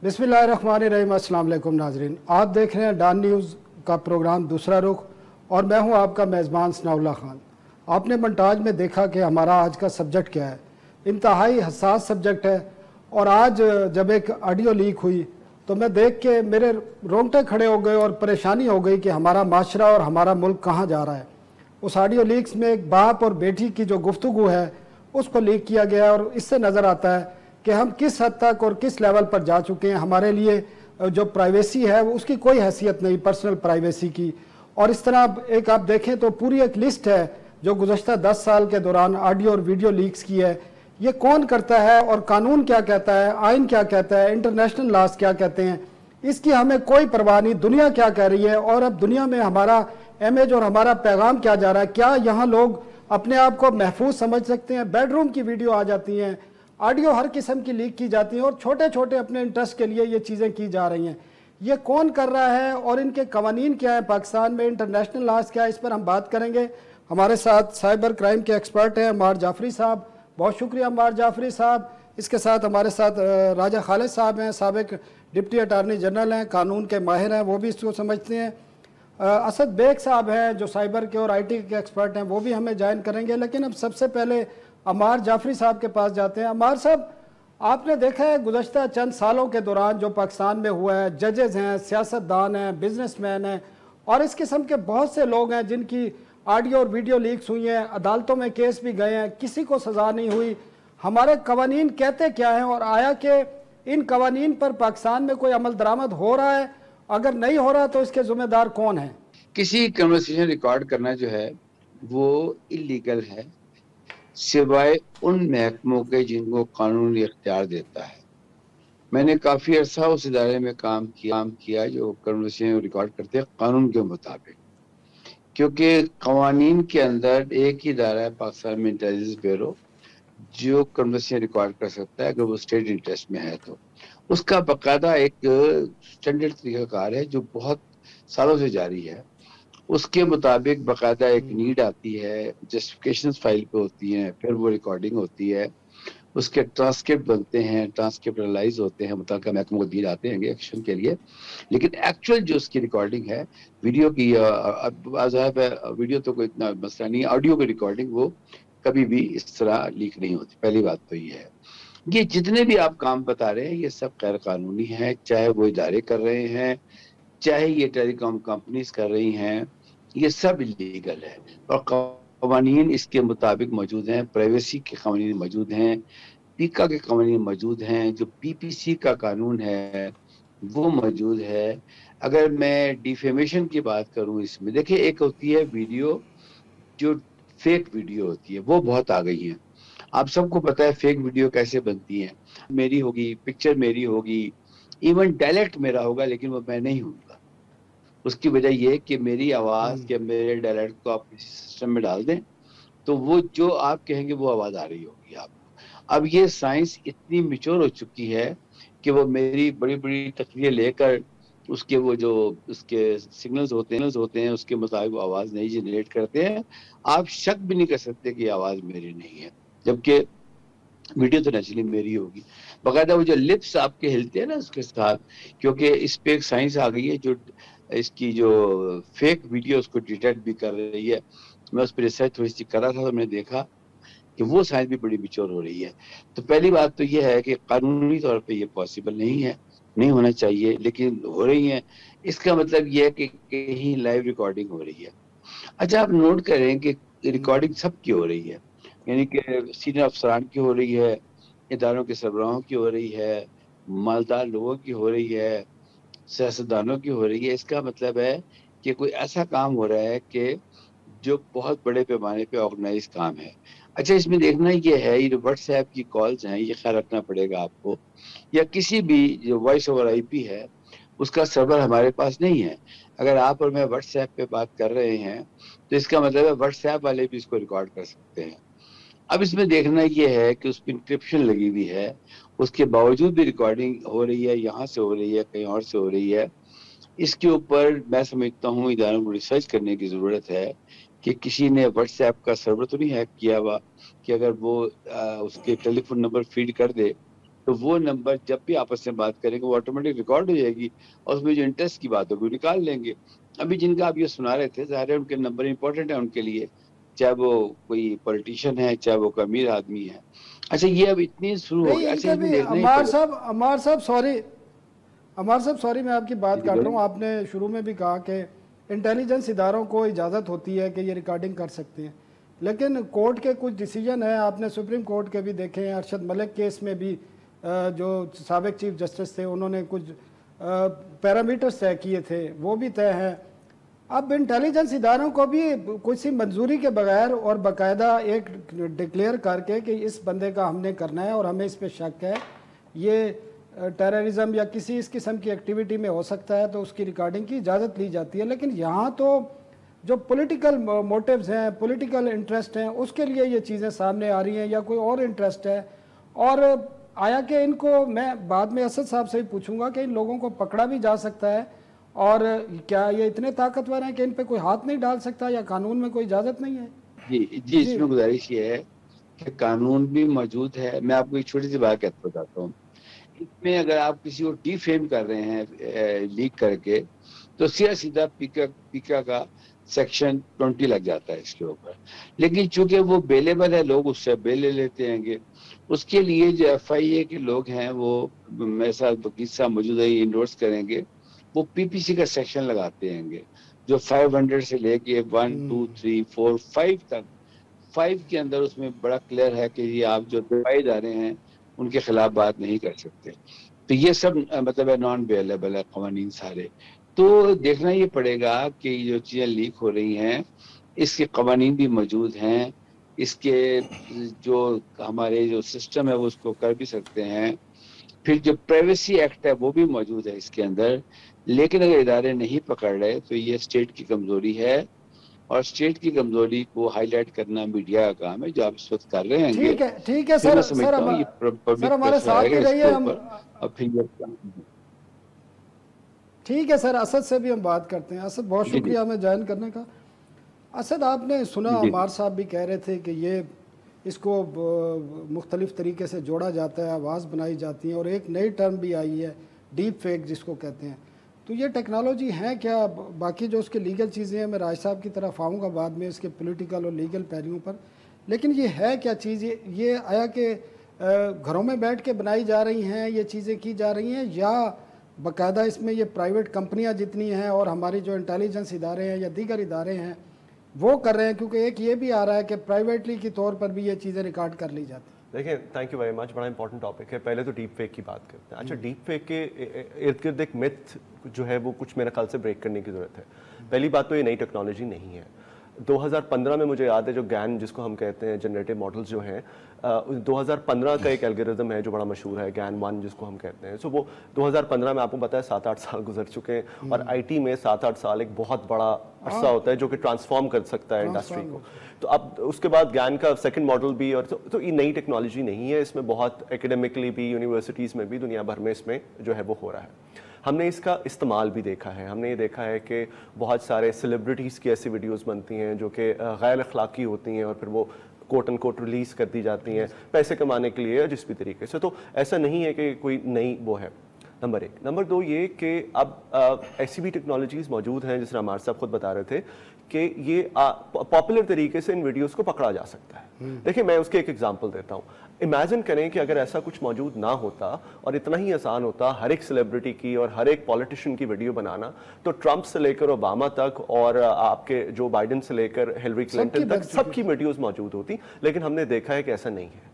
बिस्मिल्लाहिर्रहमानिर्रहीम। अस्सलाम वालेकुम नाजरीन, आप देख रहे हैं डॉन न्यूज़ का प्रोग्राम दूसरा रुख और मैं हूं आपका मेज़बान सनाउल्लाह खान। आपने मोन्टाज में देखा कि हमारा आज का सब्जेक्ट क्या है। इंतहाई हसास सब्जेक्ट है और आज जब एक ऑडियो लीक हुई तो मैं देख के मेरे रोंगटे खड़े हो गए और परेशानी हो गई कि हमारा माशरा और हमारा मुल्क कहाँ जा रहा है। उस ऑडियो लीक्स में एक बाप और बेटी की जो गुफ्तगू है उसको लीक किया गया है और इससे नज़र आता है कि हम किस हद तक और किस लेवल पर जा चुके हैं। हमारे लिए जो प्राइवेसी है वो उसकी कोई हैसियत नहीं, पर्सनल प्राइवेसी की। और इस तरह एक आप देखें तो पूरी एक लिस्ट है जो गुज़श्ता 10 साल के दौरान ऑडियो और वीडियो लीक्स की है। ये कौन करता है और कानून क्या कहता है, आइन क्या कहता है, इंटरनेशनल लॉज क्या कहते हैं, इसकी हमें कोई परवाह नहीं। दुनिया क्या कह रही है और अब दुनिया में हमारा इमेज और हमारा पैगाम क्या जा रहा है। क्या यहाँ लोग अपने आप को महफूज समझ सकते हैं? बेडरूम की वीडियो आ जाती हैं, ऑडियो हर किस्म की लीक की जाती है और छोटे छोटे अपने इंटरेस्ट के लिए ये चीज़ें की जा रही हैं। ये कौन कर रहा है और इनके कवानीन क्या है पाकिस्तान में, इंटरनेशनल लॉज क्या है, इस पर हम बात करेंगे। हमारे साथ साइबर क्राइम के एक्सपर्ट हैं अम्मार जाफरी साहब। बहुत शुक्रिया अम्मार जाफरी साहब। इसके साथ हमारे साथ राजा खालिद साहब हैं, साबिक डिप्टी अटारनी जनरल हैं, कानून के माहिर हैं, वो भी इसको समझते हैं। असद बेग साहब हैं जो साइबर के और IT के एक्सपर्ट हैं, वो भी हमें ज्वाइन करेंगे। लेकिन अब सबसे पहले अम्मार जाफरी साहब के पास जाते हैं। अम्मार साहब, आपने देखा है गुज़श्ता चंद सालों के दौरान जो पाकिस्तान में हुआ है, जजेज़ हैं, सियासतदान हैं, बिजनेसमैन हैं और इस किस्म के बहुत से लोग हैं जिनकी ऑडियो और वीडियो लीक्स हुई हैं, अदालतों में केस भी गए हैं, किसी को सज़ा नहीं हुई। हमारे कवानीन कहते क्या हैं और आया कि इन कवानीन पर पाकिस्तान में कोई अमल दरामद हो रहा है? अगर नहीं हो रहा तो इसके ज़िम्मेदार कौन है? किसी कन्वर्सेशन रिकॉर्ड करना जो है वो इलीगल है सिवाय उन महकमों के जिनको कानूनी इख्तियार देता है। मैंने काफ़ी अर्सा उस इदारे में काम किया जो कन्वर्सेशन रिकॉर्ड करते हैं कानून के मुताबिक, क्योंकि कवानीन के अंदर एक ही इदारा है पाकिस्तान में इंटेलिजेंस ब्यूरो जो कन्वर्सेशन रिकॉर्ड कर सकता है अगर वो स्टेट इंटरेस्ट में है तो। उसका बाकायदा एक स्टैंडर्ड तरीक़ाकार है जो बहुत सालों से जारी है। उसके मुताबिक बाकायदा एक नीड आती है, जस्टिफिकेशंस फाइल पे होती हैं, फिर वो रिकॉर्डिंग होती है, उसके ट्रांसक्रिप्ट बनते हैं, ट्रांसक्रिप्ट एनालाइज होते हैं, मुतल्लिका महकमों को दिए जाते हैं एक्शन के लिए। लेकिन एक्चुअल जो उसकी रिकॉर्डिंग है वीडियो की, वीडियो तो कोई इतना मसला नहीं है, ऑडियो की रिकॉर्डिंग वो कभी भी इस तरह लीक नहीं होती। पहली बात तो ये है। ये जितने भी आप काम बता रहे हैं ये सब गैर कानूनी है, चाहे वो इदारे कर रहे हैं, चाहे ये टेलीकॉम कंपनीज कर रही हैं, ये सब इलीगल है और कवानीन इसके मुताबिक मौजूद हैं। प्राइवेसी के कवानीन मौजूद हैं, पीका के कवानीन मौजूद हैं, जो PPC का कानून है वो मौजूद है। अगर मैं डिफेमेशन की बात करूं, इसमें देखिए एक होती है वीडियो जो फेक वीडियो होती है, वो बहुत आ गई है। आप सबको पता है फेक वीडियो कैसे बनती है। मेरी होगी, पिक्चर मेरी होगी, इवन डायलेक्ट मेरा होगा, लेकिन वो मैं नहीं हूँगा। उसकी वजह ये कि मेरी आवाज़ के मेरे डायलेक्ट को आप किसी सिस्टम में डाल दें तो वो जो आप कहेंगे वो आवाज़ आ रही होगी आपको। अब ये साइंस इतनी मैच्योर हो चुकी है कि वो मेरी बड़ी बड़ी तस्वीरें लेकर उसके वो जो उसके सिग्नल्स होते हैं उसके मुताबिक आवाज़ नहीं जनरेट करते हैं। आप शक भी नहीं कर सकते कि आवाज़ मेरी नहीं है, जबकि वीडियो तो नेचुरली मेरी होगी। बाकायदा वो जो लिप्स आपके हिलते हैं ना उसके साथ, क्योंकि इस पे एक साइंस आ गई है जो इसकी जो फेक वीडियो उसको डिटेक्ट भी कर रही है। मैं उस पर रिसर्च थोड़ी सी कर रहा था तो मैंने देखा कि वो साइंस भी बड़ी मैच्योर हो रही है। तो पहली बात तो ये है कि कानूनी तौर पे ये पॉसिबल नहीं है, नहीं होना चाहिए, लेकिन हो रही है। इसका मतलब ये है कि कहीं लाइव रिकॉर्डिंग हो रही है। अच्छा, आप नोट करें कि रिकॉर्डिंग सबकी हो रही है, यानी कि सीनियर अफसरान की हो रही है, इदारों के सरबराहों की हो रही है, मालदार लोगों की हो रही है, सियासतदानों की हो रही है। इसका मतलब है कि कोई ऐसा काम हो रहा है कि जो बहुत बड़े पैमाने पे ऑर्गेनाइज काम है। अच्छा, इसमें देखना ये है, ये व्हाट्सएप की कॉल्स हैं, ये ख्याल रखना पड़ेगा आपको, या किसी भी जो वॉइस ओवर IP है उसका सर्वर हमारे पास नहीं है। अगर आप और मैं व्हाट्सएप पे बात कर रहे हैं तो इसका मतलब है व्हाट्सएप वाले भी इसको रिकॉर्ड कर सकते हैं। अब इसमें देखना ये है कि उस पर इंक्रिप्शन लगी हुई है, उसके बावजूद भी रिकॉर्डिंग हो रही है, यहाँ से हो रही है, कहीं और से हो रही है। इसके ऊपर मैं समझता हूँ इदारों को रिसर्च करने की ज़रूरत है कि किसी ने व्हाट्सएप का सर्वर तो नहीं हैक किया हुआ कि अगर वो उसके टेलीफोन नंबर फीड कर दे تو وہ نمبر جب بھی آپس میں بات کریں گے وہ آٹومیٹک ریکارڈ ہو جائے گی اور اس میں جو انٹرسٹ کی بات ہوگی وہ نکال لیں گے. ابھی جن کا آپ یہ سنا رہے تھے ظاہر ہے ان کے نمبر امپورٹنٹ ہے ان کے لیے, چاہے وہ کوئی پولیٹیشین ہے چاہے وہ کوئی امیر آدمی ہے. اچھا یہ اب اتنی شروع ہو نہیں گیا, ان اچھا کے اس میں بھی دیکھنا ہی عمار پڑے. صاحب سوری میں آپ کی بات کاٹ رہا ہوں. آپ نے شروع میں بھی کہا کہ انٹیلیجنس اداروں کو اجازت ہوتی ہے کہ یہ ریکارڈنگ کر سکتے ہیں, لیکن کورٹ کے کچھ ڈیسیجن ہیں, آپ نے سپریم کورٹ کے بھی دیکھے ہیں, ارشد ملک کیس میں بھی جو سابق چیف جسٹس تھے انہوں نے کچھ پیرامیٹرز طے کیے تھے, وہ بھی طے ہیں. اب انٹیلیجنس اداروں کو بھی کسی منظوری کے بغیر اور باقاعدہ ایک ڈکلیئر کر کے کہ اس بندے کا ہم نے کرنا ہے اور ہمیں اس پہ شک ہے, یہ ٹیررزم یا کسی اس قسم کی ایکٹیویٹی میں ہو سکتا ہے, تو اس کی ریکارڈنگ کی اجازت لی جاتی ہے. لیکن یہاں تو جو پولیٹیکل موٹیوز ہیں, پولیٹیکل انٹرسٹ ہیں, اس کے لیے یہ چیزیں سامنے آ رہی ہیں یا کوئی اور انٹرسٹ ہے. اور آیا کہ ان کو, میں بعد میں اسد صاحب سے بھی پوچھوں گا کہ ان لوگوں کو پکڑا بھی جا سکتا ہے, اور کیا یہ اتنے طاقتور ہیں کہ ان پہ کوئی ہاتھ نہیں ڈال سکتا, یا قانون میں کوئی اجازت نہیں ہے؟ جی اس میں گزارش یہ ہے کہ قانون بھی موجود ہے. میں آپ کو ایک چھوٹی سی بات بتاتا ہوں. اس میں اگر آپ کسی کو ڈی فیم کر رہے ہیں لیک کر کے, تو سیدھا پیکا کا سیکشن 20 لگ جاتا ہے اس کے اوپر. لیکن چونکہ وہ بیلیبل ہے, لوگ اس سے بیل لے لیتے ہیں گے. اس کے لیے جو ایف آئی اے کے لوگ ہیں وہ میرے ساتھ وکیل صاحب موجود ہے, یہ انڈورس کریں گے, وہ پی پی سی کا سیکشن لگاتے ہیں گے جو 500 سے لے کے 1 2 3 4 5 تک. 5 کے اندر اس میں بڑا کلیئر ہے کہ یہ آپ جو دفاعی ادارے ہیں ان کے خلاف بات نہیں کر سکتے. تو یہ سب مطلب ہے نان اویلیبل ہے قوانین سارے. تو دیکھنا یہ پڑے گا کہ یہ جو چیزیں لیک ہو رہی ہیں اس کے قوانین بھی موجود ہیں, اس کے جو ہمارے جو سسٹم ہے وہ اس کو کر بھی سکتے ہیں. پھر جو پرائیویسی ایکٹ ہے وہ بھی موجود ہے اس کے اندر. لیکن اگر ادارے نہیں پکڑ رہے تو یہ اسٹیٹ کی کمزوری ہے, اور اسٹیٹ کی کمزوری کو ہائی لائٹ کرنا میڈیا کا کام ہے, جو آپ اس وقت کر رہے ہیں گے. ٹھیک ہے پھر میں سر سمجھتا ہوں یہ سر پبلک ہمارے پریشر آئے ساتھ گا ہی اس کے رہیے ہم. اوپر, اور پھر یہ ٹھیک ہے سر, اسد سے بھی ہم بات کرتے ہیں. اسد بہت شکریہ ہمیں جوائن کرنے کا. اسد آپ نے سنا عمار صاحب بھی کہہ رہے تھے کہ یہ اس کو مختلف طریقے سے جوڑا جاتا ہے, آواز بنائی جاتی ہیں, اور ایک نئی ٹرم بھی آئی ہے ڈیپ فیک جس کو کہتے ہیں. تو یہ ٹیکنالوجی ہے کیا؟ باقی جو اس کے لیگل چیزیں ہیں میں راج صاحب کی طرف آؤں گا بعد میں اس کے پولیٹیکل اور لیگل پہلوؤں پر, لیکن یہ ہے کیا چیز؟ یہ آیا کہ گھروں میں بیٹھ کے بنائی جا رہی ہیں یہ چیزیں کی جا رہی ہیں, یا باقاعدہ اس میں یہ پرائیویٹ کمپنیاں جتنی ہیں اور ہماری جو انٹیلیجنس ادارے ہیں یا دیگر ادارے ہیں وہ کر رہے ہیں؟ کیونکہ ایک یہ بھی آ رہا ہے کہ پرائیویٹلی کی طور پر بھی یہ چیزیں ریکارڈ کر لی جاتی ہیں. دیکھیں تھینک یو ویری مچ, بڑا امپورٹنٹ ٹاپک ہے. پہلے تو ڈیپ فیک کی بات کرتے ہیں. اچھا ڈیپ فیک کے ارد گرد ایک میتھ جو ہے وہ کچھ میرے خیال سے بریک کرنے کی ضرورت ہے. پہلی بات تو یہ نئی ٹیکنالوجی نہیں ہے. 2015 میں مجھے یاد ہے جو گین جس کو ہم کہتے ہیں جنریٹو ماڈلز جو ہیں, 2015 کا ایک الگورتھم ہے جو بڑا مشہور ہے, گین 1 جس کو ہم کہتے ہیں. سو وہ 2015 میں آپ کو پتا ہے 7-8 سال گزر چکے ہیں, اور آئی ٹی میں 7-8 سال ایک بہت بڑا عرصہ ہوتا ہے جو کہ ٹرانسفارم کر سکتا ہے انڈسٹری کو. تو اب اس کے بعد گین کا سیکنڈ ماڈل بھی, اور تو یہ نئی ٹیکنالوجی نہیں ہے. اس میں بہت ایکیڈیمکلی بھی یونیورسٹیز میں بھی دنیا بھر میں اس میں جو ہے وہ ہو رہا ہے. ہم نے اس کا استعمال بھی دیکھا ہے. ہم نے یہ دیکھا ہے کہ بہت سارے سیلیبریٹیز کی ایسی ویڈیوز بنتی ہیں جو کہ غیر اخلاقی ہوتی ہیں, اور پھر وہ کوٹ ان کوٹ ریلیز کر دی جاتی ہیں پیسے کمانے کے لیے جس بھی طریقے سے. تو ایسا نہیں ہے کہ کوئی نئی وہ ہے, نمبر 1. نمبر 2 یہ کہ اب ایسی بھی ٹیکنالوجیز موجود ہیں جس طرح عمار صاحب خود بتا رہے تھے کہ یہ پاپولر طریقے سے ان ویڈیوز کو پکڑا جا سکتا ہے. دیکھیں میں اس کے ایک ایگزامپل دیتا ہوں. امیجن کریں کہ اگر ایسا کچھ موجود نہ ہوتا اور اتنا ہی آسان ہوتا ہر ایک سیلیبریٹی کی اور ہر ایک پولیٹیشین کی ویڈیو بنانا, تو ٹرمپ سے لے کر اوباما تک اور آپ کے جو بائیڈن سے لے کر ہیلری کلنٹن تک سب کی ویڈیوز موجود ہوتی. لیکن ہم نے دیکھا ہے کہ ایسا نہیں ہے.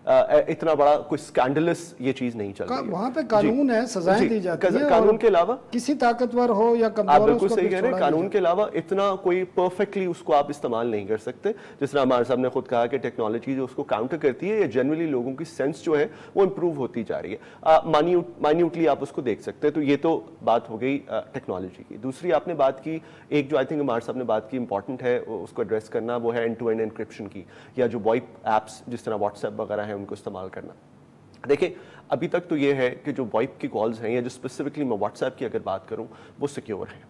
اتنا بڑا کوئی سکینڈلس یہ چیز نہیں چل رہی ہے. وہاں پہ قانون ہے, سزائیں دی جاتی ہیں, قانون کے علاوہ کسی طاقتور ہو یا کمزور آپ ہو بالکل صحیح کہہ رہے ہیں, قانون کے علاوہ اتنا کوئی پرفیکٹلی اس کو آپ استعمال نہیں کر سکتے. جس طرح ہمارے صاحب نے خود کہا کہ ٹیکنالوجی جو اس کو کاؤنٹر کرتی ہے, یہ جنرلی لوگوں کی سینس جو ہے وہ امپروو ہوتی جا رہی ہے. مائنیوٹلی آپ اس کو دیکھ سکتے ہیں. تو یہ تو بات ہو گئی ٹیکنالوجی کی. دوسری آپ نے بات کی ایک جو آئی تھنک ہمارے صاحب نے بات کی امپورٹنٹ ہے اس کو ایڈریس کرنا, وہ ہے اینڈ ٹو اینڈ انکرپشن کی, یا جو وائپ ایپس جس طرح واٹس ایپ وغیرہ ہیں ان کو استعمال کرنا. دیکھیں ابھی تک تو یہ ہے کہ جو وائپ کی کالز ہیں یا جو اسپیسیفکلی میں واٹس ایپ کی اگر بات کروں وہ سیکیور ہیں,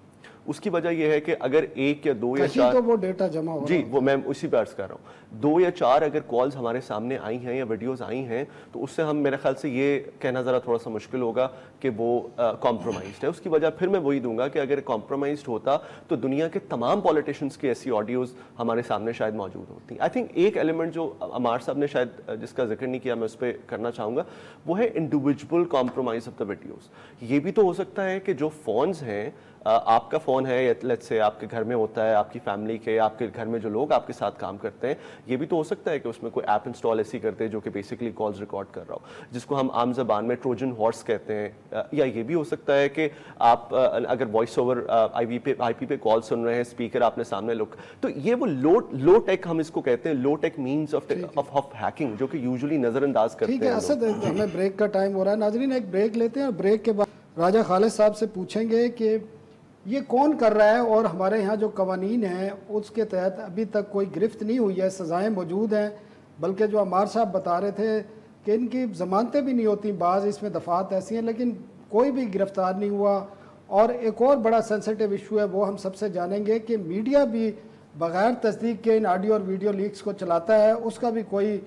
اس کی وجہ یہ ہے کہ اگر 1 یا 2 یا 4 تو وہ ڈیٹا جمع ہو جی وہ میں اسی پہ عرض کر رہا ہوں 2 یا 4 اگر کالز ہمارے سامنے آئی ہیں یا ویڈیوز آئی ہیں تو اس سے ہم میرے خیال سے یہ کہنا ذرا تھوڑا سا مشکل ہوگا کہ وہ کمپرومائزڈ ہے. اس کی وجہ پھر میں وہی دوں گا کہ اگر کمپرومائزڈ ہوتا تو دنیا کے تمام پولیٹیشنز کی ایسی آڈیوز ہمارے سامنے شاید موجود ہوتی. آئی تھنک ایک ایلیمنٹ جو عمار صاحب نے شاید جس کا ذکر نہیں کیا میں اس پہ کرنا چاہوں گا وہ ہے individual compromise of the videos. یہ بھی تو ہو سکتا ہے کہ جو فونز ہیں آپ کا فون ہے یا لیٹس سے آپ کے گھر میں ہوتا ہے آپ کی فیملی کے آپ کے گھر میں جو لوگ آپ کے ساتھ کام کرتے ہیں یہ بھی تو ہو سکتا ہے کہ اس میں کوئی ایپ انسٹال ایسی کرتے ہیں جو کہ بیسکلی کالز ریکارڈ کر رہا ہو جس کو ہم عام زبان میں ٹروجن ہارس کہتے ہیں. یا یہ بھی ہو سکتا ہے کہ آپ اگر وائس اوور آئی پی پہ کال سن رہے ہیں اسپیکر آپ نے سامنے تو یہ وہ لو ٹیک ہم اس کو کہتے ہیں لو ٹیک مینس آف ہیکنگ جو کہ یوزلی نظر انداز کرتے ہیں. ٹھیک ہے اسد ہمیں بریک کا ٹائم ہو رہا ہے ناظرین ایک بریک لیتے ہیں اور بریک کے بعد راجہ خالد صاحب سے پوچھیں گے کہ یہ کون کر رہا ہے اور ہمارے ہاں جو قوانین ہیں اس کے تحت ابھی تک کوئی گرفت نہیں ہوئی ہے سزائیں موجود ہیں بلکہ جو عمار صاحب بتا رہے تھے کہ ان کی ضمانتیں بھی نہیں ہوتی بعض اس میں دفعات ایسی ہیں لیکن کوئی بھی گرفتار نہیں ہوا. اور ایک اور بڑا سینسیٹیو ایشو ہے وہ ہم سب سے جانیں گے کہ میڈیا بھی بغیر تصدیق کے ان آڈیو اور ویڈیو لیکس کو چلاتا ہے اس کا بھی کوئی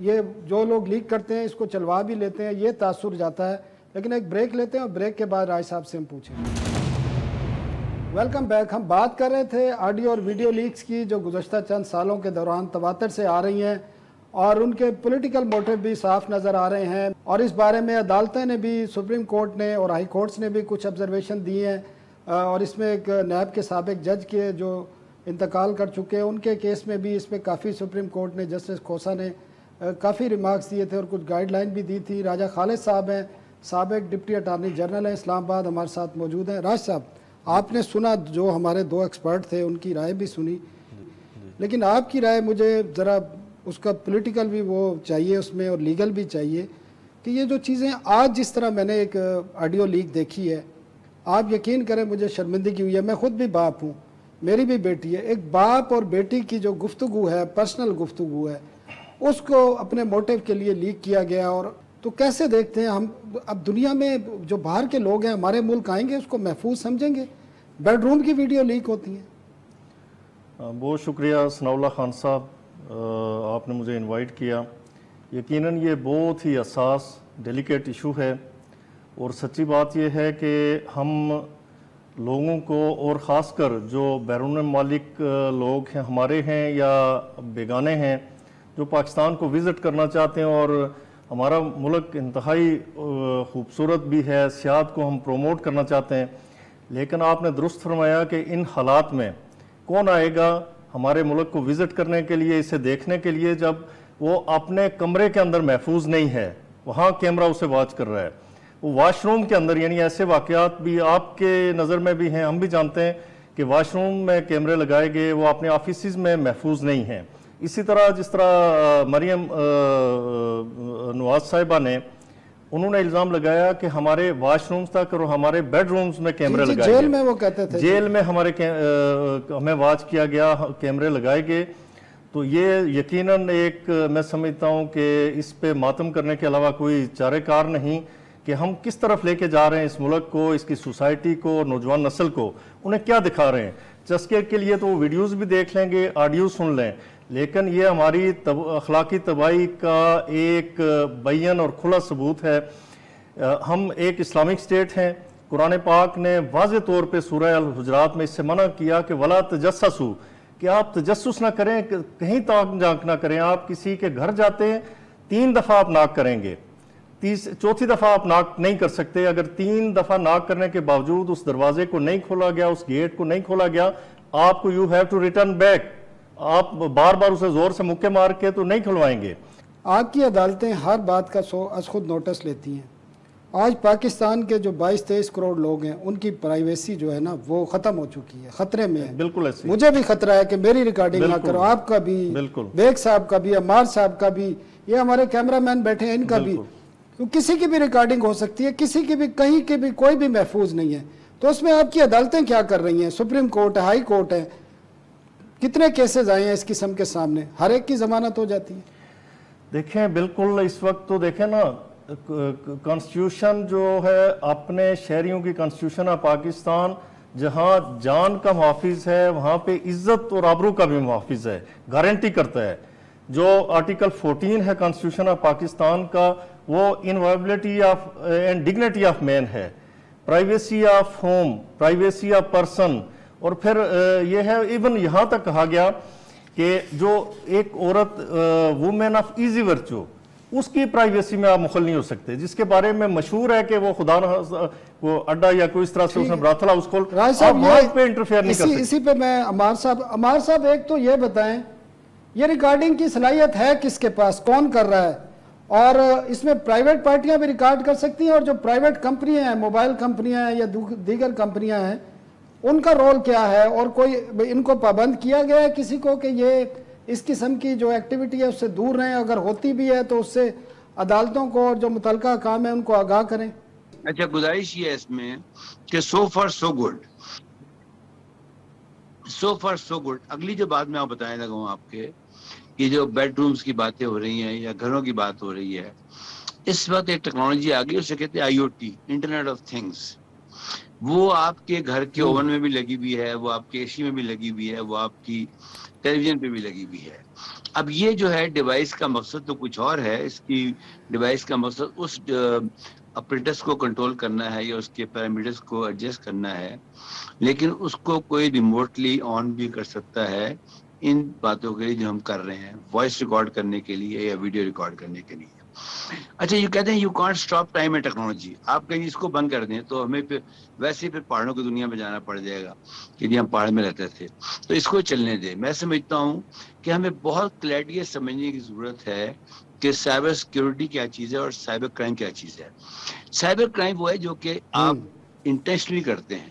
یہ جو لوگ لیک کرتے ہیں اس کو چلوا بھی لیتے ہیں یہ تاثر جاتا ہے. لیکن ایک بریک لیتے ہیں اور بریک کے بعد راج صاحب سے ہم پوچھیں گے. Welcome back. ہم بات کر رہے تھے آڈیو اور ویڈیو لیکس کی جو گزشتہ چند سالوں کے دوران تواتر سے آ رہی ہیں اور ان کے پولیٹیکل موٹیو بھی صاف نظر آ رہے ہیں اور اس بارے میں عدالتیں نے بھی سپریم کورٹ نے اور ہائی کورٹس نے بھی کچھ آبزرویشن دی ہیں اور اس میں ایک نیب کے سابق جج کے جو انتقال کر چکے ہیں ان کے کیس میں بھی اس میں کافی سپریم کورٹ نے جسٹس کھوسا نے کافی ریمارکس دیے تھے اور کچھ گائیڈ لائن بھی دی تھی. راجہ خالد صاحب ہیں سابق ڈپٹی اٹارنی جنرل ہیں اسلام آباد ہمارے ساتھ موجود ہیں. راج صاحب آپ نے سنا جو ہمارے 2 ایکسپرٹ تھے ان کی رائے بھی سنی لیکن آپ کی رائے مجھے ذرا اس کا پولیٹیکل بھی وہ چاہیے اس میں اور لیگل بھی چاہیے کہ یہ جو چیزیں آج جس طرح میں نے ایک آڈیو لیک دیکھی ہے آپ یقین کریں مجھے شرمندگی ہوئی ہے. میں خود بھی باپ ہوں میری بھی بیٹی ہے. ایک باپ اور بیٹی کی جو گفتگو ہے پرسنل گفتگو ہے اس کو اپنے موٹیو کے لیے لیک کیا گیا اور تو کیسے دیکھتے ہیں ہم اب دنیا میں جو باہر کے لوگ ہیں ہمارے ملک آئیں گے اس کو محفوظ سمجھیں گے. بیڈ روم کی ویڈیو لیک ہوتی ہیں. بہت شکریہ ثناء اللہ خان صاحب آپ نے مجھے انوائٹ کیا. یقیناً یہ بہت ہی حساس ڈیلیکیٹ ایشو ہے اور سچی بات یہ ہے کہ ہم لوگوں کو اور خاص کر جو بیرون ممالک لوگ ہیں ہمارے ہیں یا بیگانے ہیں جو پاکستان کو وزٹ کرنا چاہتے ہیں اور ہمارا ملک انتہائی خوبصورت بھی ہے سیاحت کو ہم پروموٹ کرنا چاہتے ہیں لیکن آپ نے درست فرمایا کہ ان حالات میں کون آئے گا ہمارے ملک کو وزٹ کرنے کے لیے اسے دیکھنے کے لیے جب وہ اپنے کمرے کے اندر محفوظ نہیں ہے وہاں کیمرہ اسے واچ کر رہا ہے. وہ واش روم کے اندر یعنی ایسے واقعات بھی آپ کے نظر میں بھی ہیں ہم بھی جانتے ہیں کہ واش روم میں کیمرے لگائے گئے وہ اپنے آفیسز میں محفوظ نہیں ہیں. اسی طرح جس طرح مریم نواز صاحبہ نے انہوں نے الزام لگایا کہ ہمارے واش رومز تک اور ہمارے بیڈ رومز میں کیمرے لگائے گئے. جیل میں وہ کہتے تھے جیل میں ہمیں واچ کیا گیا کیمرے لگائے گئے. تو یہ یقیناً ایک میں سمجھتا ہوں کہ اس پہ ماتم کرنے کے علاوہ کوئی چارہ کار نہیں کہ ہم کس طرف لے کے جا رہے ہیں اس ملک کو اس کی سوسائٹی کو نوجوان نسل کو انہیں کیا دکھا رہے ہیں. چسکے کے لیے تو وہ ویڈیوز بھی دیکھ لیں گے آڈیو سن لیں لیکن یہ ہماری اخلاقی تباہی کا ایک بیان اور کھلا ثبوت ہے. ہم ایک اسلامک اسٹیٹ ہیں. قرآن پاک نے واضح طور پہ سورہ الحجرات میں اس سے منع کیا کہ ولا تجسسوا کہ آپ تجسس نہ کریں کہیں تاک جھانک نہ کریں. آپ کسی کے گھر جاتے ہیں 3 دفعہ آپ ناک کریں گے چوتھی دفعہ آپ ناک نہیں کر سکتے. اگر 3 دفعہ ناک کرنے کے باوجود اس دروازے کو نہیں کھولا گیا اس گیٹ کو نہیں کھولا گیا آپ کو you have to return back. آپ بار بار اسے زور سے مکے مار کے تو نہیں کھلوائیں گے. آپ کی عدالتیں ہر بات کا از خود نوٹس لیتی ہیں. آج پاکستان کے جو 22-23 کروڑ لوگ ہیں ان کی پرائیویسی جو ہے نا وہ ختم ہو چکی ہے خطرے میں ہے. بالکل ایسے مجھے بھی خطرہ ہے کہ میری ریکارڈنگ نہ کرو آپ کا بھی بیگ صاحب کا بھی عمار صاحب کا بھی یہ ہمارے کیمرہ مین بیٹھے ہیں ان کا بھی کسی کی بھی ریکارڈنگ ہو سکتی ہے کسی کی بھی کہیں کی بھی کوئی بھی محفوظ نہیں ہے. تو اس میں آپ کی عدالتیں کیا کر رہی ہیں؟ سپریم کورٹ ہے ہائی کورٹ ہے کتنے کیسز آئے ہیں اس قسم کے سامنے ہر ایک کی ضمانت ہو جاتی ہے. دیکھیں بالکل اس وقت تو دیکھیں نا کانسٹیٹیوشن جو ہے اپنے شہریوں کی کانسٹیٹیوشن ہے پاکستان جہاں جان کا محافظ ہے وہاں پہ عزت اور آبرو کا بھی محافظ ہے، گارنٹی کرتا ہے۔ جو آرٹیکل 14 ہے کانسٹیٹیوشن آف پاکستان کا، وہ انوائبلٹی آف اینڈ ڈگنیٹی آف مین ہے، privacy of home, privacy of person, اور پھر یہ ہے ایون یہاں تک کہا گیا کہ جو ایک عورت وومن آف ایزی ورچو، اس کی پرائیویسی میں آپ مخل نہیں ہو سکتے، جس کے بارے میں مشہور ہے کہ وہ خدا وہ اڈا یا کوئی اس طرح سے اس نے براتھل ہاؤس کھول، آپ وہاں پہ انٹرفیئر نہیں کر سکتے۔ اسی پہ میں عمار صاحب ایک تو یہ بتائیں یہ ریکارڈنگ کی صلاحیت ہے کس کے پاس، کون کر رہا ہے، اور اس میں پرائیویٹ پارٹیاں بھی ریکارڈ کر سکتی ہیں، اور جو پرائیویٹ کمپنیاں ہیں، موبائل کمپنیاں ہیں یا دیگر کمپنیاں ہیں، ان کا رول کیا ہے، اور کوئی ان کو پابند کیا گیا ہے کسی کو کہ یہ اس قسم کی جو ایکٹیویٹی ہے اس سے دور رہیں، اگر ہوتی بھی ہے تو اس سے عدالتوں کو اور جو متعلقہ کام ہے ان کو آگاہ کریں؟ اچھا، گزارش یہ ہے اس میں کہ so far so good, so far so good. اگلی جو بات میں آپ بتانے لگا ہوں آپ کے، یہ جو بیڈ رومز کی باتیں ہو رہی ہیں یا گھروں کی بات ہو رہی ہے، اس وقت ایک ٹیکنالوجی آ گئی، اسے کہتے ہیں I O T, internet of things. وہ آپ کے گھر کے اوون میں بھی لگی ہوئی ہے، وہ آپ کے اے سی میں بھی لگی ہوئی ہے، وہ آپ کی ٹیلی ویژن پہ بھی لگی ہوئی ہے۔ اب یہ جو ہے ڈیوائس کا مقصد تو کچھ اور ہے، اس کی ڈیوائس کا مقصد اس اپریٹس کو کنٹرول کرنا ہے یا اس کے پیرامیٹرز کو ایڈجسٹ کرنا ہے، لیکن اس کو کوئی ریموٹلی آن بھی کر سکتا ہے ان باتوں کے لیے جو ہم کر رہے ہیں، وائس ریکارڈ کرنے کے لیے یا ویڈیو ریکارڈ کرنے کے لیے۔ اچھا، یہ کہتے ہیں you can't stop time and technology, آپ کہیں اس کو بند کر دیں تو ہمیں پھر ویسے ہی پھر پہاڑوں کی دنیا میں جانا پڑ جائے گا کہ جی ہم پہاڑ میں رہتے تھے، تو اس کو چلنے دیں۔ میں سمجھتا ہوں کہ ہمیں بہت کلیئرٹی سمجھنے کی ضرورت ہے کہ سائبر سیکیورٹی کیا چیز ہے اور سائبر کرائم کیا چیز ہے۔ سائبر کرائم وہ ہے جو کہ آپ انٹینشنلی کرتے ہیں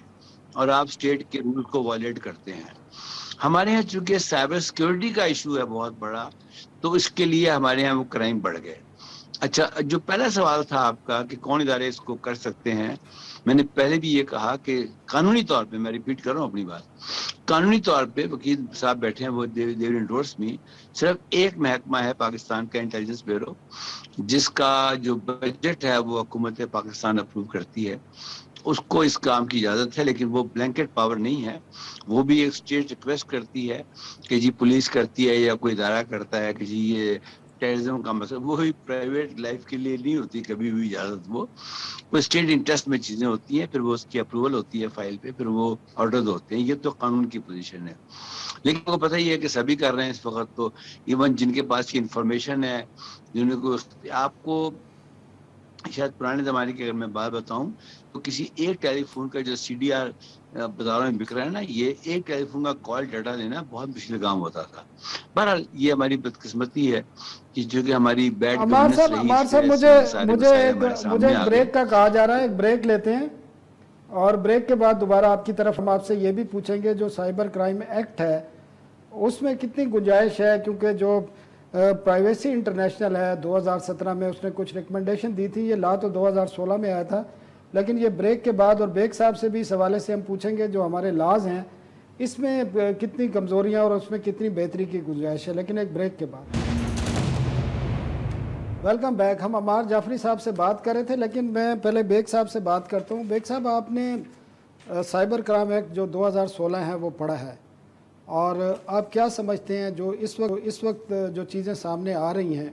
اور آپ اسٹیٹ کے رول کو وائلیٹ کرتے ہیں۔ ہمارے یہاں چونکہ سائبر سیکیورٹی کا ایشو ہے بہت بڑا، تو اس کے لیے ہمارے یہاں وہ کرائم بڑھ گئے۔ اچھا، جو پہلا سوال تھا آپ کا کہ کون ادارے اس کو کر سکتے ہیں، میں نے پہلے بھی یہ کہا کہ قانونی طور پہ، میں ریپیٹ کر رہا ہوں اپنی بات، قانونی طور پہ وکیل صاحب بیٹھے ہیں، وہ دیور انڈورس میں صرف ایک محکمہ ہے پاکستان کا، انٹیلیجنس بیورو، جس کا جو بجٹ ہے وہ حکومت پاکستان اپروو کرتی ہے، اس کو اس کام کی اجازت ہے، لیکن وہ بلینکٹ پاور نہیں ہے، وہ بھی ایک اسٹیٹ ریکویسٹ کرتی ہے کہ جی پولیس کرتی ہے یا کوئی ادارہ کرتا ہے کہ جی یہ ٹیررزم کا مسئلہ، وہی پرائیویٹ لائف کے لیے نہیں ہوتی کبھی بھی اجازت، وہ اسٹیٹ انٹرسٹ میں چیزیں ہوتی ہیں، پھر وہ اس کی اپروول ہوتی ہے فائل پہ، پھر وہ آرڈرز ہوتے ہیں، یہ تو قانون کی پوزیشن ہے۔ لیکن وہ پتہ ہی ہے کہ سبھی کر رہے ہیں اس وقت، تو ایون جن کے پاس کی انفارمیشن ہے، جن کو آپ کو شاید پرانے زمانے کی اگر میں بات بتاؤں تو کسی ایک ٹیلی فون کا جو سی ڈی آر بازاروں میں بک رہا ہے نا، یہ ایک ٹیلی فون کا کال ڈیٹا لینا بہت مشکل کام ہوتا تھا۔ بہرحال یہ ہماری بدقسمتی ہے کہ جو کہ ہماری بیڈ عمار صاحب مجھے ایک بریک کا کہا جا رہا ہے، ایک بریک لیتے ہیں، اور بریک کے بعد دوبارہ آپ کی طرف ہم آپ سے یہ بھی پوچھیں گے جو سائبر کرائم ایکٹ ہے اس میں کتنی گنجائش ہے، کیونکہ جو پرائیویسی انٹرنیشنل ہے 2017 میں اس نے کچھ ریکمنڈیشن دی تھی، یہ لا تو 2016 میں آیا تھا، لیکن یہ بریک کے بعد، اور بیگ صاحب سے بھی اس حوالے سے ہم پوچھیں گے جو ہمارے لاز ہیں اس میں کتنی کمزوریاں اور اس میں کتنی بہتری کی گنجائش ہے، لیکن ایک بریک کے بعد۔ Welcome back. ہم عمار جعفری صاحب سے بات کر رہے تھے، لیکن میں پہلے بیگ صاحب سے بات کرتا ہوں۔ بیگ صاحب، آپ نے سائبر کرائم ایکٹ جو 2016 ہے وہ پڑھا ہے، اور آپ کیا سمجھتے ہیں جو اس وقت جو چیزیں سامنے آ رہی ہیں؟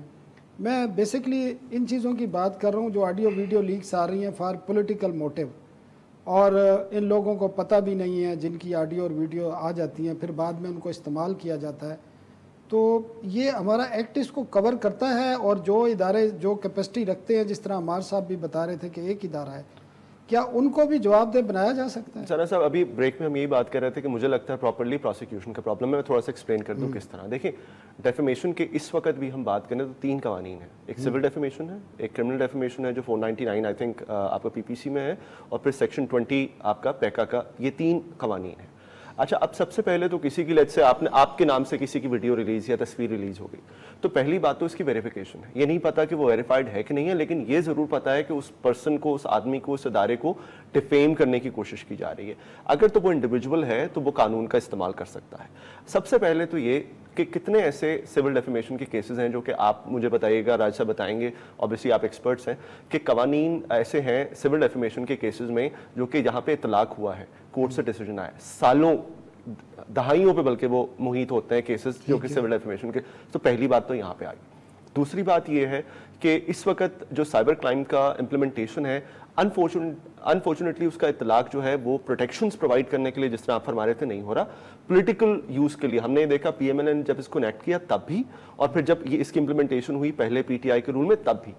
میں بیسکلی ان چیزوں کی بات کر رہا ہوں جو آڈیو ویڈیو لیکس آ رہی ہیں فار پولیٹیکل موٹیو، اور ان لوگوں کو پتہ بھی نہیں ہے جن کی آڈیو اور ویڈیو آ جاتی ہیں، پھر بعد میں ان کو استعمال کیا جاتا ہے۔ تو یہ ہمارا ایکٹ اس کو کور کرتا ہے، اور جو ادارے جو کیپیسٹی رکھتے ہیں، جس طرح عمار صاحب بھی بتا رہے تھے کہ ایک ادارہ ہے، کیا ان کو بھی جواب دہ بنایا جا سکتا ہے؟ سارا صاحب، ابھی بریک میں ہم یہی بات کر رہے تھے کہ مجھے لگتا ہے پراپرلی پروسیکیوشن کا پرابلم ہے۔ میں تھوڑا سا ایکسپلین کر دوں کس طرح۔ دیکھیں، ڈیفیمیشن کے اس وقت بھی ہم بات کریں تو 3 قوانین ہیں، ایک سول ڈیفیمیشن ہے، ایک کرمنل ڈیفیمیشن ہے جو 499 آئی تھنک آپ کا پی پی سی میں ہے، اور پھر سیکشن 20 آپ کا پیکا کا، یہ 3 قوانین ہیں۔ اچھا، اب سب سے پہلے تو کسی کی لیٹ سے آپ کے نام سے کسی کی ویڈیو ریلیز یا تصویر ریلیز ہو گئی، تو پہلی بات تو اس کی ویریفیکیشن ہے۔ یہ نہیں پتا کہ وہ ویریفائڈ ہے کہ نہیں ہے، لیکن یہ ضرور پتا ہے کہ اس پرسن کو، اس آدمی کو، اس ادارے کو ڈیفیم کرنے کی کوشش کی جا رہی ہے۔ اگر تو وہ انڈیویجول ہے تو وہ قانون کا استعمال کر سکتا ہے۔ سب سے پہلے تو یہ کہ کتنے ایسے سول ڈیفیمیشن کے کیسز ہیں جو کہ آپ مجھے بتائیے گا، راج صاحب بتائیں گے، اوبیسلی آپ ایکسپرٹس ہیں، کہ قوانین ایسے ہیں سول ڈیفیمیشن کے کیسز میں جو کہ جہاں پہ اطلاق ہوا ہے، कोर्ट से डिसीजन आया, सालों दहाइयों पे बल्कि वो मुहित होते हैं केसेस जो कि सिविल डेफेमेशन के। तो पहली बात तो यहाँ पे आ गई। दूसरी बात ये है कि इस वक्त जो साइबर क्राइम का इम्प्लीमेंटेशन है, अनफॉर्चुनेटली उसका इतलाक जो है वो प्रोटेक्शंस प्रोवाइड करने के लिए, जिस तरह आप फरमा रहे थे, नहीं हो रहा, पॉलिटिकल यूज के लिए। हमने देखा पीएमएल ने जब इसको इनेक्ट किया तब भी, और फिर जब ये इसकी इम्प्लीमेंटेशन हुई पहले पीटीआई के रूल में तब भी,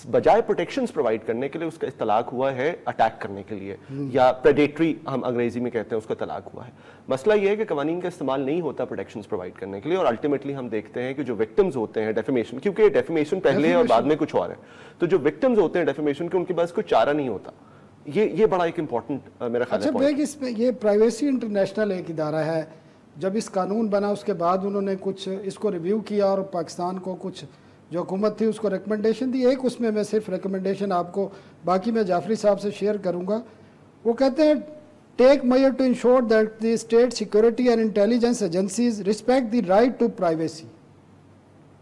बजाय प्रोटेक्शंस प्रोवाइड करने के लिए उसका इस्तेलाक हुआ है अटैक करने के लिए, या प्रेडेटरी हम अंग्रेजी में कहते हैं, उसका तलाक हुआ है। मसला ये है कि कवानीन का इस्तेमाल नहीं होता प्रोटेक्शंस प्रोवाइड करने के लिए, और अल्टीमेटली हम देखते हैं कि जो विक्टिम्स होते हैं डेफेमेशन, क्योंकि डेफेमेशन पहले है और बाद में कुछ और है, तो जो विक्टिम्स होते हैं डेफेमेशन के, उनके पास कोई चारा नहीं होता। ये बड़ा एक इंपॉर्टेंट मेरा ख्याल है। अच्छा बेग, इसमें ये प्राइवेसी इंटरनेशनल एक इदारा है, जब इस कानून बना उसके बाद उन्होंने कुछ इसको रिव्यू किया और पाकिस्तान को कुछ जो हुकूमत थी उसको रिकमेंडेशन दी। एक उसमें मैं सिर्फ रिकमेंडेशन आपको, बाकी मैं जाफरी साहब से शेयर करूंगा। वो कहते हैं take measure to ensure that the state security and intelligence agencies respect the right to privacy.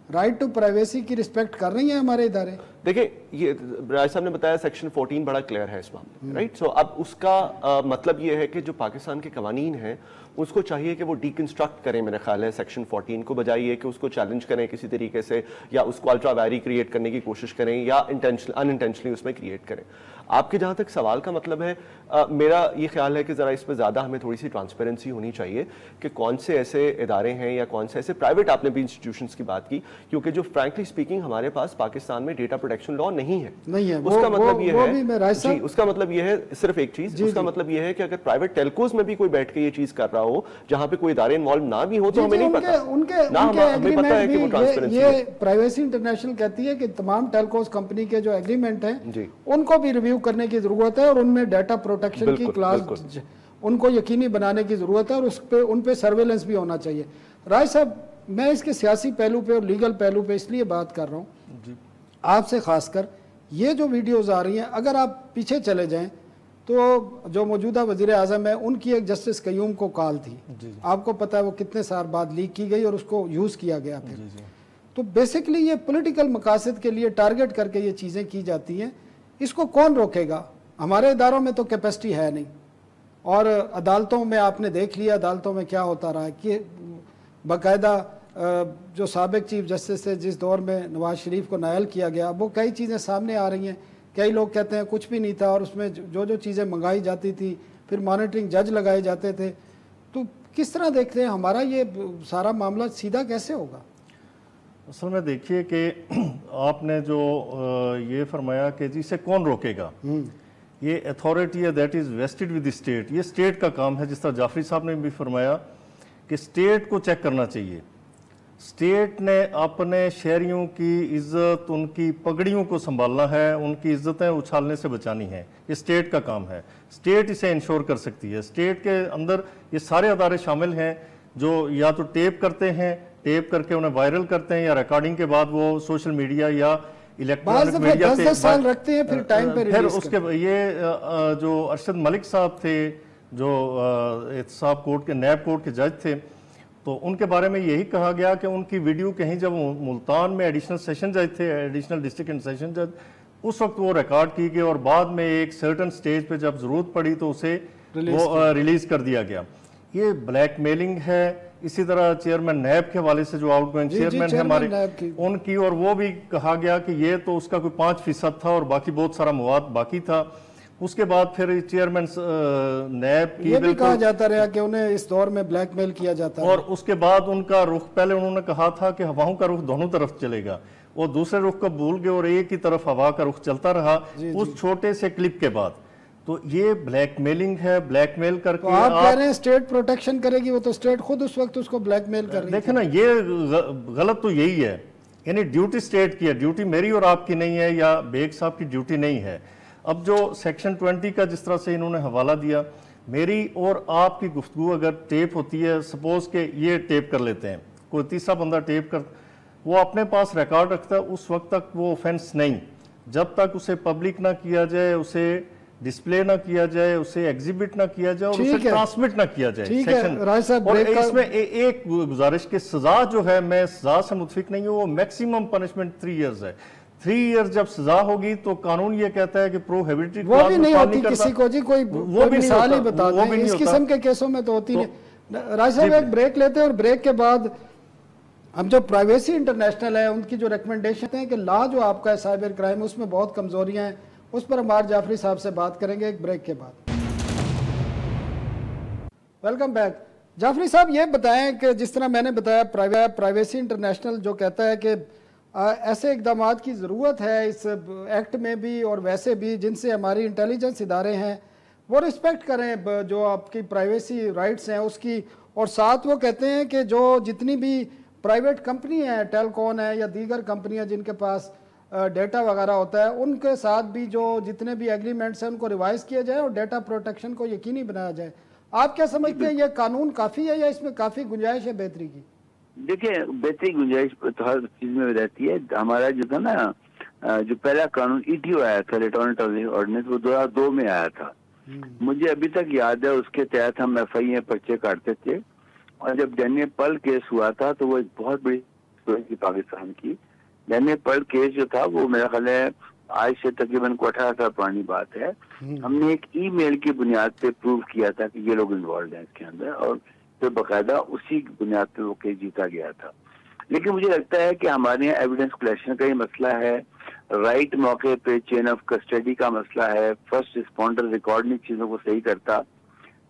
Right to privacy की रिस्पेक्ट कर रही हैं हमारे इदारे। देखिए, ये राज साहब ने बताया सेक्शन 14 बड़ा क्लियर है इस मामले में, राइट। सो अब उसका मतलब ये है कि जो पाकिस्तान के कवानीन हैं उसको चाहिए कि वो डीकंस्ट्रक्ट करें, मेरा ख्याल है, सेक्शन 14 को, बजाय ये कि उसको चैलेंज करें किसी तरीके से, या उसको अल्ट्रा वैरी क्रिएट करने की कोशिश करें, या अनइंटेंशनली उसमें क्रिएट करें। आपके जहाँ तक सवाल का मतलब है, मेरा ये ख्याल है कि ज़रा इस पर ज़्यादा हमें थोड़ी सी ट्रांसपेरेंसी होनी चाहिए कि कौन से ऐसे इदारे हैं या कौन से ऐसे प्राइवेट, आपने भी इंस्टीट्यूशंस की बात की, क्योंकि जो फ्रैंकली स्पीकिंग हमारे पास पाकिस्तान में डेटा प्रोटेक्शन लॉ नहीं है। उसका मतलब ये है जी, उसका मतलब ये है सिर्फ एक चीज, उसका मतलब ये है कि अगर प्राइवेट टेलकोज में भी कोई बैठ के ये चीज कर रहा हो जहां पे कोई इदारे इन्वॉल्व ना भी हो, तो हमें नहीं पता, हमें पता है कि वो ट्रांसपेरेंसी है। ये प्राइवेसी इंटरनेशनल कहती है कि तमाम टेलकोज कंपनी के जो एग्रीमेंट हैं उनको भी रिव्यू करने की जरूरत है, और उनमें डाटा प्रोटेक्शन की क्लास उनको यकीनी बनाने की जरूरत है, और उस पे उन पे सर्वेलेंस भी होना चाहिए। राय साहब, मैं इसके सियासी पहलू पे और लीगल पहलू पे इसलिए बात कर रहा हूँ आपसे, खासकर ये जो वीडियोस आ रही हैं, अगर आप पीछे चले जाएं तो जो मौजूदा वजीर आज़म है उनकी एक जस्टिस कयूम को कॉल थी, आपको पता है वो कितने साल बाद लीक की गई और उसको यूज़ किया गया फिर। तो बेसिकली ये पॉलिटिकल मकासद के लिए टारगेट करके ये चीज़ें की जाती हैं। इसको कौन रोकेगा? हमारे इदारों में तो कैपेसिटी है नहीं, और अदालतों में आपने देख लिया अदालतों में क्या होता रहा है कि बाकायदा जो साबिक चीफ जस्टिस थे, जिस दौर में नवाज शरीफ को नायल किया गया, वो कई चीज़ें सामने आ रही हैं। कई लोग कहते हैं कुछ भी नहीं था, और उसमें जो चीज़ें मंगाई जाती थी फिर मॉनिटरिंग जज लगाए जाते थे। तो किस तरह देखते हैं हमारा ये सारा मामला सीधा कैसे होगा? असल में देखिए कि आपने जो ये फरमाया कि जी इसे कौन रोकेगा, ये अथॉरिटी है that is wasted with the state, ये स्टेट का काम है। जिस तरह जाफरी साहब ने भी फरमाया कि स्टेट को चेक करना चाहिए, स्टेट ने अपने शहरियों की इज्जत, उनकी पगड़ियों को संभालना है, उनकी इज्जतें उछालने से बचानी है, ये स्टेट का काम है। स्टेट इसे इंश्योर कर सकती है। स्टेट के अंदर ये सारे अदारे शामिल हैं जो या तो टेप करते हैं, टेप करके उन्हें वायरल करते हैं, या रिकॉर्डिंग के बाद वो सोशल मीडिया या इलेक्ट्रॉनिक मीडिया पे 10 साल रखते हैं, फिर टाइम पे फिर उसके ये जो अरशद मलिक साहब थे जो एहतसाब कोर्ट के नैब कोर्ट के जज थे, तो उनके बारे में यही कहा गया कि उनकी वीडियो कहीं जब मुल्तान में एडिशनल सेशन जज थे, एडिशनल डिस्ट्रिक्ट एंड सेशन जज, उस वक्त वो रिकॉर्ड की गई और बाद में एक सर्टन स्टेज पे जब जरूरत पड़ी तो उसे रिलीज कर दिया गया। ये ब्लैकमेलिंग है। इसी तरह चेयरमैन नैब के हवाले से जो आउटगोइंग चेयरमैन है हमारे, उनकी, और वो भी कहा गया कि ये तो उसका कोई 5% था और बाकी बहुत सारा मवाद बाकी था। उसके बाद फिर चेयरमैन नैब की ये भी कहा जाता रहा कि उन्हें इस दौर में ब्लैकमेल किया जाता है, और उसके बाद उनका रुख, पहले उन्होंने कहा था कि हवाओं का रुख दोनों तरफ चलेगा, वो दूसरे रुख को भूल गए और एक ही तरफ हवा का रुख चलता रहा उस छोटे से क्लिप के बाद। तो ये ब्लैकमेलिंग है, ब्लैकमेल करके तो आप कह रहे हैं स्टेट प्रोटेक्शन करेगी, वो तो स्टेट खुद उस वक्त उसको ब्लैकमेल कर रही है। देखे ना, ये गलत तो यही है, यानी ड्यूटी स्टेट की है, ड्यूटी मेरी और आपकी नहीं है, या बेग साहब की ड्यूटी नहीं है। अब जो सेक्शन 20 का जिस तरह से इन्होंने हवाला दिया, मेरी और आपकी गुफ्तगू अगर टेप होती है, सपोज के ये टेप कर लेते हैं, कोई तीसरा बंदा टेप कर, वो अपने पास रिकॉर्ड रखता है, उस वक्त तक वो ऑफेंस नहीं, जब तक उसे पब्लिक ना किया जाए, उसे डिस्प्ले ना किया जाए, उसे एग्जिबिट ना किया जाए और उसे ट्रांसमिट ना किया जाए। और इसमें एक गुजारिश की सजा जो है, मैं सजा से मुतफिक नहीं हूँ, वो मैक्सिमम पनिशमेंट 3 इयर्स है। 3 ईयर जब सजा होगी तो कानून ये कहता है कि प्रोहिबिटेड वो भी नहीं होती किसी को जी, कोई मिसाल ही बता दें, इस किस्म के केसों में तो होती नहीं। राज साहब एक ब्रेक लेते हैं और ब्रेक के बाद हम जो प्राइवेसी इंटरनेशनल है उनकी जो रिकमेंडेशन है कि लॉ जो आपका है साइबर क्राइम उसमें बहुत कमजोरियां हैं, उस पर अमार जाफरी साहब से बात करेंगे एक ब्रेक के बाद। Welcome back. जाफरी साहब ये बताएं कि जिस तरह मैंने बताया प्राइवेसी इंटरनेशनल जो कहता है कि ऐसे इकदाम की ज़रूरत है इस एक्ट में भी और वैसे भी जिनसे हमारी इंटेलिजेंस इदारे हैं वो रिस्पेक्ट करें जो आपकी प्राइवेसी राइट्स हैं उसकी, और साथ वो कहते हैं कि जो जितनी भी प्राइवेट कंपनी है, टेलकॉन है या दीगर कंपनियां जिनके पास डेटा वगैरह होता है, उनके साथ भी जो जितने भी एग्रीमेंट्स हैं उनको रिवाइज किया जाए और डेटा प्रोटेक्शन को यकीनी बनाया जाए। आप क्या समझते हैं, ये कानून काफ़ी है या इसमें काफ़ी गुंजाइश है बेहतरी की? देखिए, बेहतरी गुंजाइश तो हर चीज में रहती है। हमारा जो था ना, जो पहला कानून ETO आया था, इलेक्ट्रॉनिक ऑर्डिनेंस, वो 2002 में आया था। मुझे अभी तक याद है उसके तहत हम FIA पर्चे काटते थे, और जब डैनियल पर्ल केस हुआ था तो वो एक बहुत बड़ी स्टोरी थी पाकिस्तान की। डैनियल पर्ल केस जो था वो मेरा ख्याल है आज से तकरीबन 18 साल पुरानी बात है। हमने एक ईमेल की बुनियाद पे प्रूव किया था कि ये लोग इन्वॉल्व हैं इसके अंदर, और फिर बाकायदा उसी बुनियाद पे वो केस जीता गया था। लेकिन मुझे लगता है कि हमारे यहाँ एविडेंस कलेक्शन का ही मसला है, राइट मौके पे चेन ऑफ कस्टडी का मसला है, फर्स्ट रिस्पॉन्डर रिकॉर्ड नहीं चीजों को सही करता,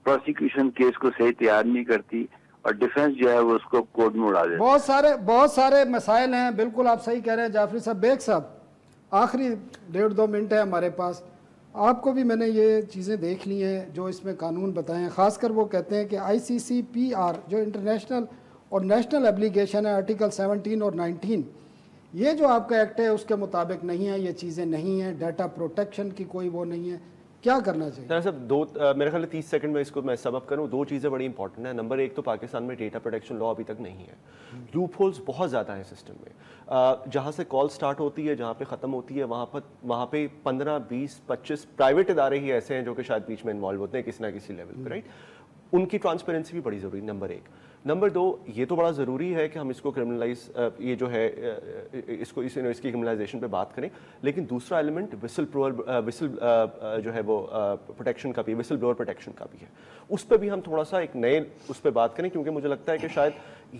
प्रोसिक्यूशन केस को सही तैयार नहीं करती, और डिफेंस जो है वो उसको कोर्ट में उड़ा देता। बहुत सारे मसाइल हैं। बिल्कुल आप सही कह रहे हैं जाफरी साहब। बेग साहब, आखिरी 1.5-2 मिनट है हमारे पास, आपको भी मैंने ये चीज़ें देख ली हैं जो इसमें कानून बताएं। ख़ासकर वो कहते हैं कि ICCPR जो इंटरनेशनल और नेशनल एप्लीकेशन है, आर्टिकल 17 और 19, ये जो आपका एक्ट है उसके मुताबिक नहीं है, ये चीज़ें नहीं हैं, डाटा प्रोटेक्शन की कोई वो नहीं है, क्या करना चाहिए? दरअसल मेरे ख्याल 30 सेकंड में इसको मैं सब अप करूँ, 2 चीज़ें बड़ी इंपॉर्टेंट है। नंबर 1 तो पाकिस्तान में डेटा प्रोटेक्शन लॉ अभी तक नहीं है, लूप होल्स बहुत ज़्यादा है सिस्टम में। जहाँ से कॉल स्टार्ट होती है, जहाँ पे ख़त्म होती है, वहाँ पे 15, 20, 25 प्राइवेट इदारे ही ऐसे हैं जो कि शायद बीच में इन्वॉल्व होते हैं किसी ना किसी लेवल पर, राइट। उनकी ट्रांसपेरेंसी भी बड़ी ज़रूरी, नंबर 1। नंबर 2, ये तो बड़ा ज़रूरी है कि हम इसको क्रिमिनलाइज, ये जो है इसकी क्रिमिनलाइजेशन पे बात करें, लेकिन दूसरा एलिमेंट विसल जो है वो प्रोटेक्शन का भी, विसल ब्लोअर प्रोटेक्शन का भी है। उस पर भी हम थोड़ा सा एक नए उस पर बात करें, क्योंकि मुझे लगता है कि शायद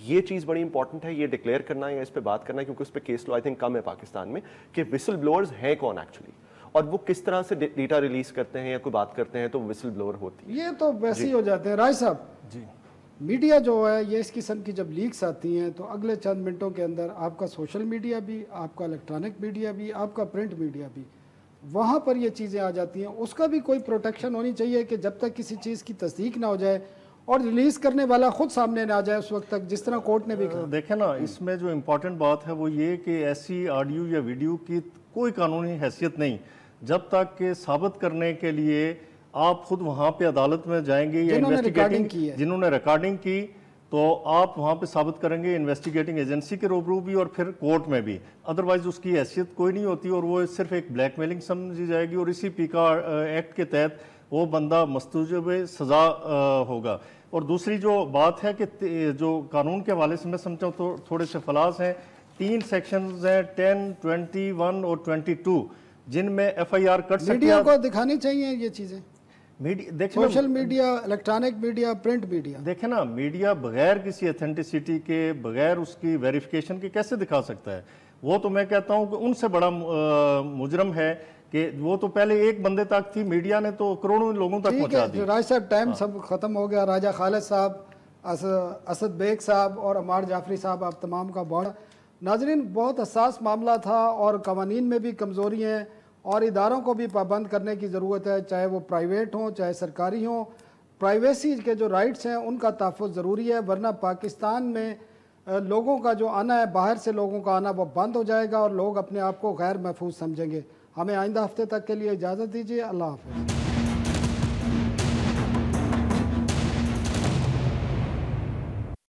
ये चीज़ बड़ी इंपॉर्टेंट है, ये डिक्लेयर करना या इस पर बात करना, क्योंकि उस पर केस लॉ आई थिंक कम है पाकिस्तान में, कि विसल ब्लोअर्स हैं कौन एक्चुअली, और वो किस तरह से डेटा रिलीज करते हैं या कोई बात करते हैं तो विसल ब्लोअर होती है। ये तो वैसे ही हो जाते हैं। राय साहब जी, मीडिया जो है ये इस किस्म की जब लीक्स आती हैं तो अगले चंद मिनटों के अंदर आपका सोशल मीडिया भी, आपका इलेक्ट्रॉनिक मीडिया भी, आपका प्रिंट मीडिया भी, वहाँ पर ये चीज़ें आ जाती हैं। उसका भी कोई प्रोटेक्शन होनी चाहिए कि जब तक किसी चीज़ की तस्दीक ना हो जाए और रिलीज़ करने वाला खुद सामने ना आ जाए उस वक्त तक, जिस तरह कोर्ट ने भी कहा। देखें ना, इसमें जो इम्पोर्टेंट बात है वो ये कि ऐसी ऑडियो या वीडियो की कोई कानूनी हैसियत नहीं जब तक कि साबित करने के लिए आप खुद वहाँ पे अदालत में जाएंगे या इन्वेस्टिगेटिंग, जिन्होंने रिकॉर्डिंग की, तो आप वहाँ पे साबित करेंगे इन्वेस्टिगेटिंग एजेंसी के रूबरू भी और फिर कोर्ट में भी। अदरवाइज उसकी हैसियत कोई नहीं होती और वो सिर्फ एक ब्लैकमेलिंग समझी जाएगी, और इसी पीका एक्ट के तहत वो बंदा मस्तूजब सज़ा होगा। और दूसरी जो बात है कि जो कानून के हवाले से मैं समझता हूँ तो थोड़े से फलास हैं। 3 सेक्शंस हैं, 10, 21 और 22, जिनमें FIR कट सकती है। मीडिया को दिखानी चाहिए ये चीज़ें, social media, electronic media, print media. देखें ना, मीडिया बगैर किसी अथेंटिसिटी के, बगैर उसकी वेरिफिकेशन के कैसे दिखा सकता है? वो तो मैं कहता हूँ कि उनसे बड़ा मुजरम है कि वो तो पहले एक बंदे तक थी, मीडिया ने तो करोड़ों लोगों तक पहुंचा दी। राज साहब, टाइम सब खत्म हो गया। राजा खालिद साहब, असद बेग साहब और अमार जाफरी साहब, आप तमाम का बहुत नाजरीन, बहुत हसास मामला था और कवानीन में भी कमज़ोरी हैं और इदारों को भी पाबंद करने की ज़रूरत है, चाहे वो प्राइवेट हों चाहे सरकारी हों। प्राइवेसी के जो राइट्स हैं उनका तहफ़्फ़ुज़ ज़रूरी है, वरना पाकिस्तान में लोगों का जो आना है, बाहर से लोगों का आना, वो बंद हो जाएगा और लोग अपने आप को गैर महफूज समझेंगे। हमें आइंदा हफ्ते तक के लिए इजाज़त दीजिए। अल्लाह हाफ़िज़।